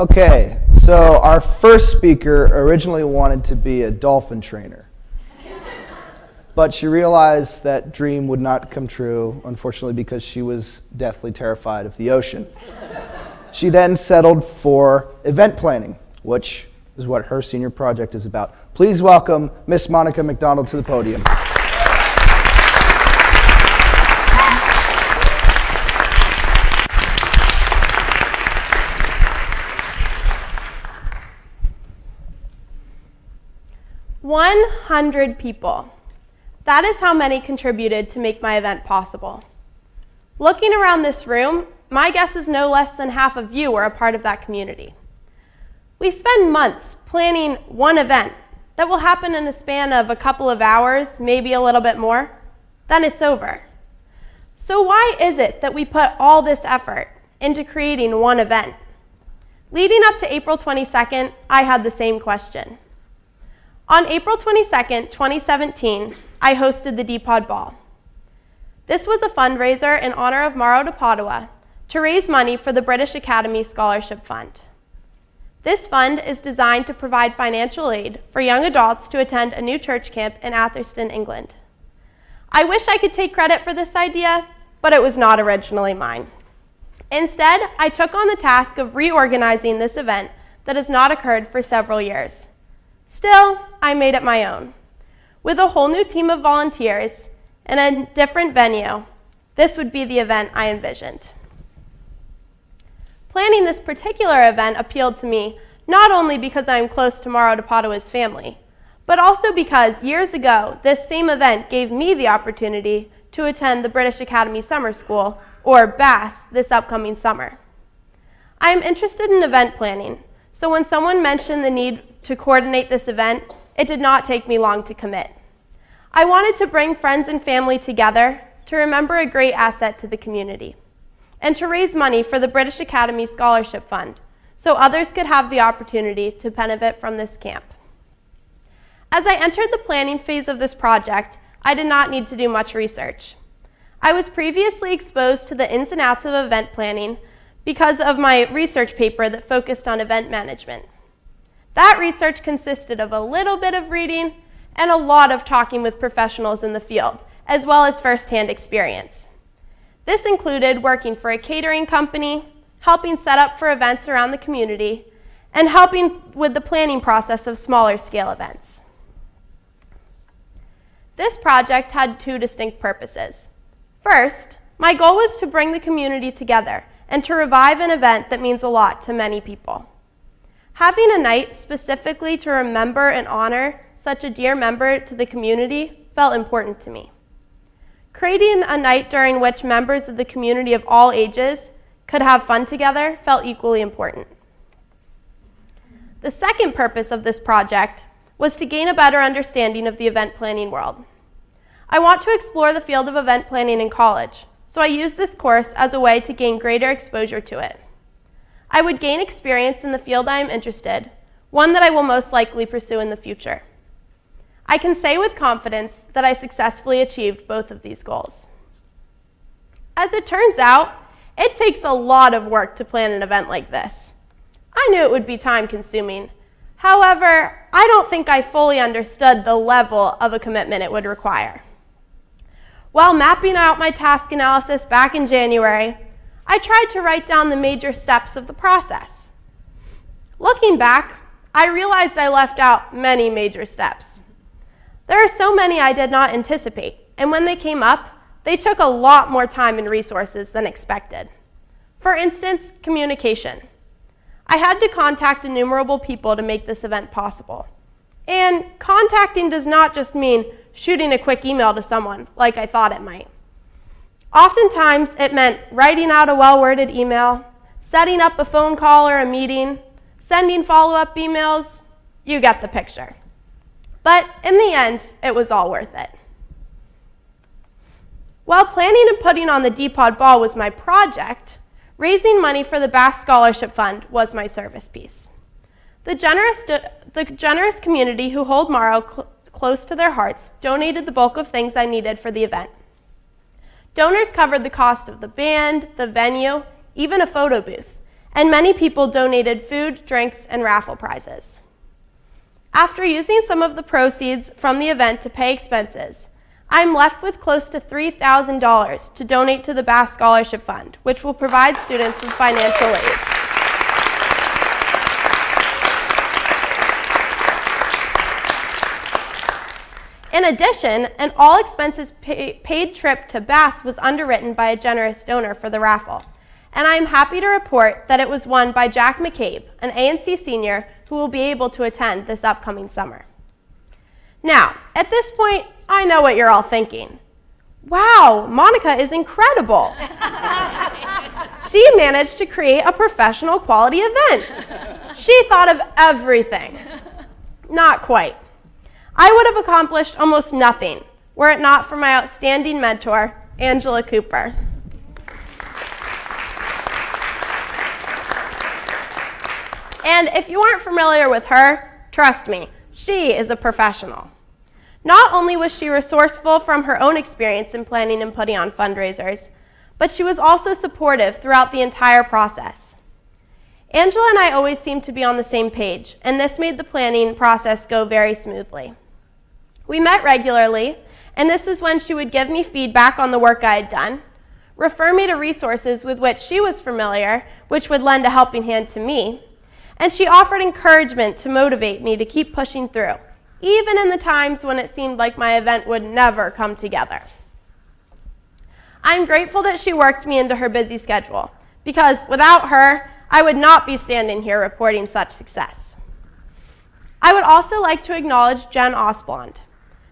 Okay, so our first speaker originally wanted to be a dolphin trainer, but she realized that dream would not come true, unfortunately, because she was deathly terrified of the ocean. She then settled for event planning, which is what her senior project is about. Please welcome Miss Monica McDonald to the podium. "100 people. That is how many contributed to make my event possible. Looking around this room, my guess is no less than half of you were a part of that community. We spend months planning one event that will happen in a span of a couple of hours, maybe a little bit more, then it's over. So why is it that we put all this effort into creating one event? Leading up to April 22nd, I had the same question. On April 22nd, 2017, I hosted the D-Pod Ball. This was a fundraiser in honor of Mauro de Padua to raise money for the British Academy Scholarship Fund. This fund is designed to provide financial aid for young adults to attend a new church camp in Atherstone, England. I wish I could take credit for this idea, but it was not originally mine. Instead, I took on the task of reorganizing this event that has not occurred for several years. Still, I made it my own. With a whole new team of volunteers and a different venue, this would be the event I envisioned. Planning this particular event appealed to me not only because I am close to Mauro de Padua's family, but also because years ago, this same event gave me the opportunity to attend the British Academy Summer School, or BAS, this upcoming summer. I am interested in event planning, so when someone mentioned the need to coordinate this event, it did not take me long to commit. I wanted to bring friends and family together to remember a great asset to the community, and to raise money for the British Academy Scholarship Fund, so others could have the opportunity to benefit from this camp. As I entered the planning phase of this project, I did not need to do much research. I was previously exposed to the ins and outs of event planning because of my research paper that focused on event management. That research consisted of a little bit of reading and a lot of talking with professionals in the field, as well as firsthand experience. This included working for a catering company, helping set up for events around the community, and helping with the planning process of smaller scale events. This project had two distinct purposes. First, my goal was to bring the community together and to revive an event that means a lot to many people. Having a night specifically to remember and honor such a dear member to the community felt important to me. Creating a night during which members of the community of all ages could have fun together felt equally important. The second purpose of this project was to gain a better understanding of the event planning world. I want to explore the field of event planning in college, so I used this course as a way to gain greater exposure to it. I would gain experience in the field I am interested, one that I will most likely pursue in the future. I can say with confidence that I successfully achieved both of these goals. As it turns out, it takes a lot of work to plan an event like this. I knew it would be time-consuming. However, I don't think I fully understood the level of a commitment it would require. While mapping out my task analysis back in January, I tried to write down the major steps of the process. Looking back, I realized I left out many major steps. There are so many I did not anticipate, and when they came up, they took a lot more time and resources than expected. For instance, communication. I had to contact innumerable people to make this event possible. And contacting does not just mean shooting a quick email to someone like I thought it might. Oftentimes, it meant writing out a well-worded email, setting up a phone call or a meeting, sending follow-up emails. You get the picture. But in the end, it was all worth it. While planning and putting on the D-Pod Ball was my project, raising money for the BAS Scholarship Fund was my service piece. The generous community who hold Mauro close to their hearts donated the bulk of things I needed for the event. Donors covered the cost of the band, the venue, even a photo booth, and many people donated food, drinks, and raffle prizes. After using some of the proceeds from the event to pay expenses, I'm left with close to $3,000 to donate to the Bass Scholarship Fund, which will provide students with financial aid. In addition, an all-expenses paid trip to Bass was underwritten by a generous donor for the raffle, and I am happy to report that it was won by Jack McCabe, an A&C senior who will be able to attend this upcoming summer. Now, at this point, I know what you're all thinking. Wow, Monica is incredible. She managed to create a professional quality event. She thought of everything. Not quite. I would have accomplished almost nothing were it not for my outstanding mentor, Angela Cooper. And if you aren't familiar with her, trust me, she is a professional. Not only was she resourceful from her own experience in planning and putting on fundraisers, but she was also supportive throughout the entire process. Angela and I always seemed to be on the same page, and this made the planning process go very smoothly. We met regularly, and this is when she would give me feedback on the work I had done, refer me to resources with which she was familiar, which would lend a helping hand to me, and she offered encouragement to motivate me to keep pushing through, even in the times when it seemed like my event would never come together. I'm grateful that she worked me into her busy schedule, because without her, I would not be standing here reporting such success. I would also like to acknowledge Jen Osblond.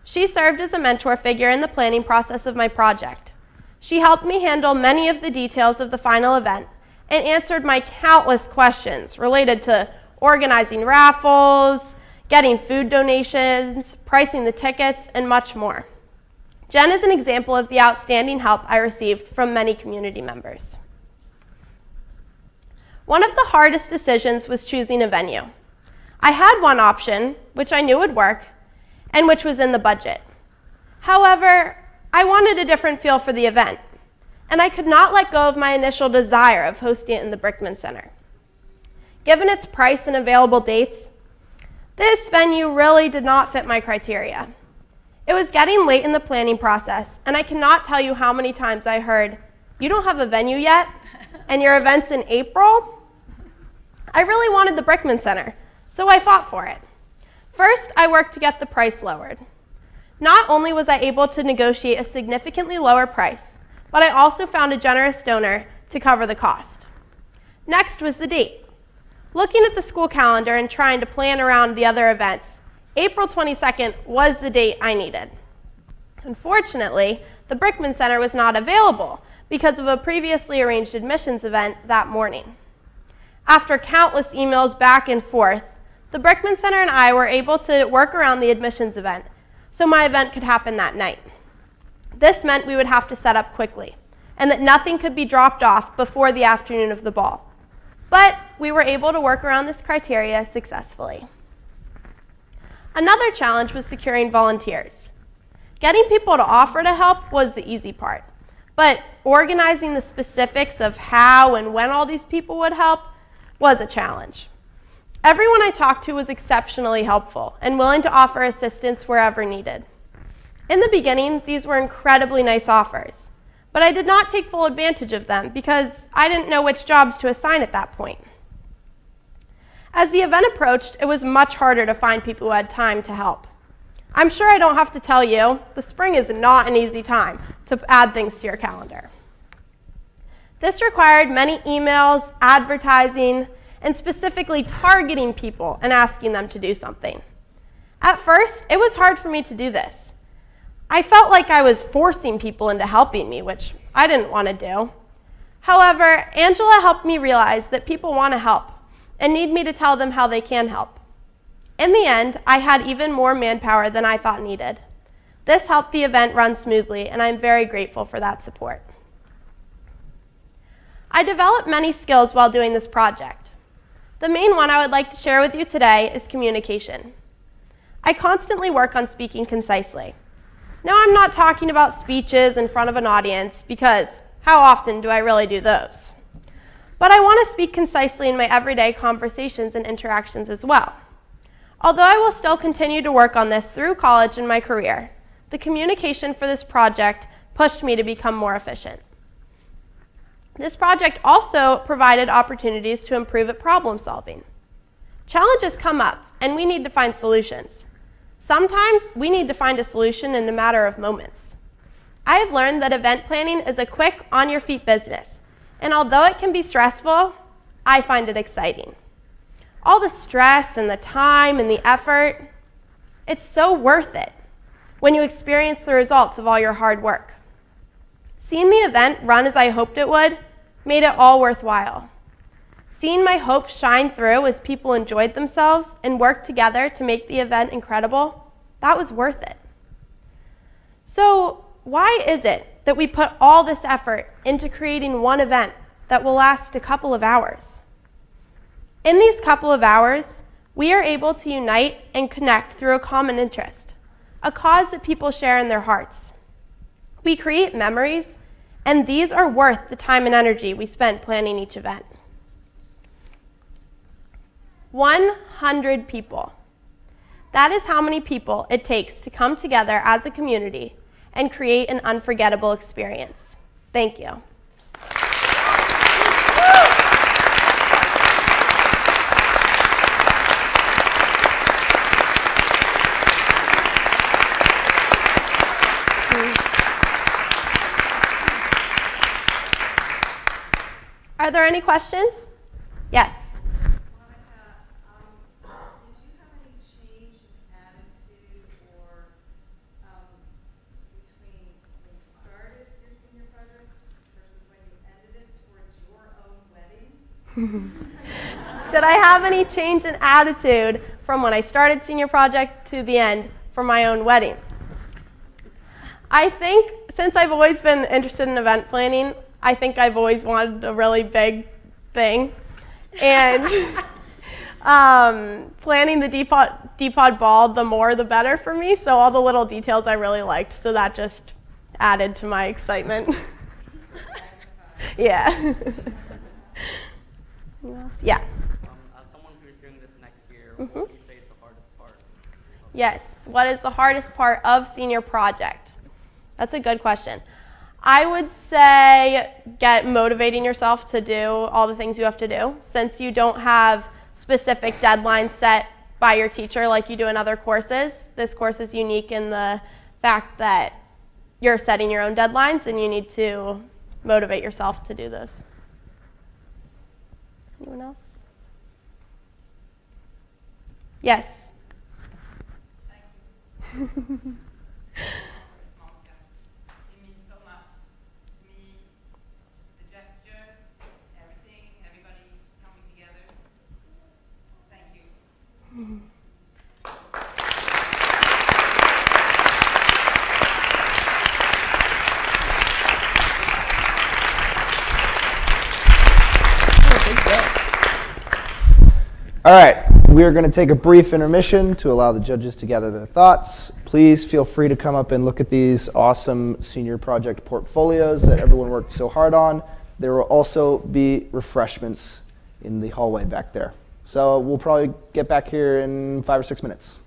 She served as a mentor figure in the planning process of my project. She helped me handle many of the details of the final event and answered my countless questions related to organizing raffles, getting food donations, pricing the tickets, and much more. Jen is an example of the outstanding help I received from many community members. One of the hardest decisions was choosing a venue. I had one option, which I knew would work, and which was in the budget. However, I wanted a different feel for the event, and I could not let go of my initial desire of hosting it in the Brickman Center. Given its price and available dates, this venue really did not fit my criteria. It was getting late in the planning process, and I cannot tell you how many times I heard, "You don't have a venue yet, and your event's in April?" I really wanted the Brickman Center, so I fought for it. First, I worked to get the price lowered. Not only was I able to negotiate a significantly lower price, but I also found a generous donor to cover the cost. Next was the date. Looking at the school calendar and trying to plan around the other events, April 22nd was the date I needed. Unfortunately, the Brickman Center was not available because of a previously arranged admissions event that morning. After countless emails back and forth, the Brickman Center and I were able to work around the admissions event, so my event could happen that night. This meant we would have to set up quickly, and that nothing could be dropped off before the afternoon of the ball. But we were able to work around this criteria successfully. Another challenge was securing volunteers. Getting people to offer to help was the easy part, but organizing the specifics of how and when all these people would help was a challenge. Everyone I talked to was exceptionally helpful and willing to offer assistance wherever needed. In the beginning, these were incredibly nice offers, but I did not take full advantage of them because I didn't know which jobs to assign at that point. As the event approached, it was much harder to find people who had time to help. I'm sure I don't have to tell you, the spring is not an easy time to add things to your calendar. This required many emails, advertising, and specifically targeting people and asking them to do something. At first, it was hard for me to do this. I felt like I was forcing people into helping me, which I didn't want to do. However, Angela helped me realize that people want to help and need me to tell them how they can help. In the end, I had even more manpower than I thought needed. This helped the event run smoothly, and I'm very grateful for that support. I developed many skills while doing this project. The main one I would like to share with you today is communication. I constantly work on speaking concisely. Now, I'm not talking about speeches in front of an audience because how often do I really do those? But I want to speak concisely in my everyday conversations and interactions as well. Although I will still continue to work on this through college and my career, the communication for this project pushed me to become more efficient. This project also provided opportunities to improve at problem solving. Challenges come up, and we need to find solutions. Sometimes we need to find a solution in a matter of moments. I have learned that event planning is a quick, on-your-feet business, and although it can be stressful, I find it exciting. All the stress and the time and the effort, it's so worth it when you experience the results of all your hard work. Seeing the event run as I hoped it would made it all worthwhile. Seeing my hopes shine through as people enjoyed themselves and worked together to make the event incredible, that was worth it. So why is it that we put all this effort into creating one event that will last a couple of hours? In these couple of hours, we are able to unite and connect through a common interest, a cause that people share in their hearts. We create memories, and these are worth the time and energy we spend planning each event. 100 people. That is how many people it takes to come together as a community and create an unforgettable experience. Thank you. Are there any questions? Yes. Monica, did you have any change in attitude or between when you started your senior project versus when you ended it towards your own wedding? Did I have any change in attitude from when I started senior project to the end for my own wedding? I think since I've always been interested in event planning, I think I've always wanted a really big thing. And planning the D-Pod ball, the more the better for me. So all the little details I really liked. So that just added to my excitement. Yeah. Yeah. As someone who's doing this next year, what would you say is the hardest part? Yes. What is the hardest part of senior project? That's a good question. I would say get motivating yourself to do all the things you have to do. Since you don't have specific deadlines set by your teacher like you do in other courses, this course is unique in the fact that you're setting your own deadlines and you need to motivate yourself to do those. Anyone else? Yes. Thank you. Monica, it means so much to me, the gesture, everything, everybody coming together. Thank you. All right, we are going to take a brief intermission to allow the judges to gather their thoughts. Please feel free to come up and look at these awesome senior project portfolios that everyone worked so hard on. There will also be refreshments in the hallway back there. So we'll probably get back here in 5 or 6 minutes.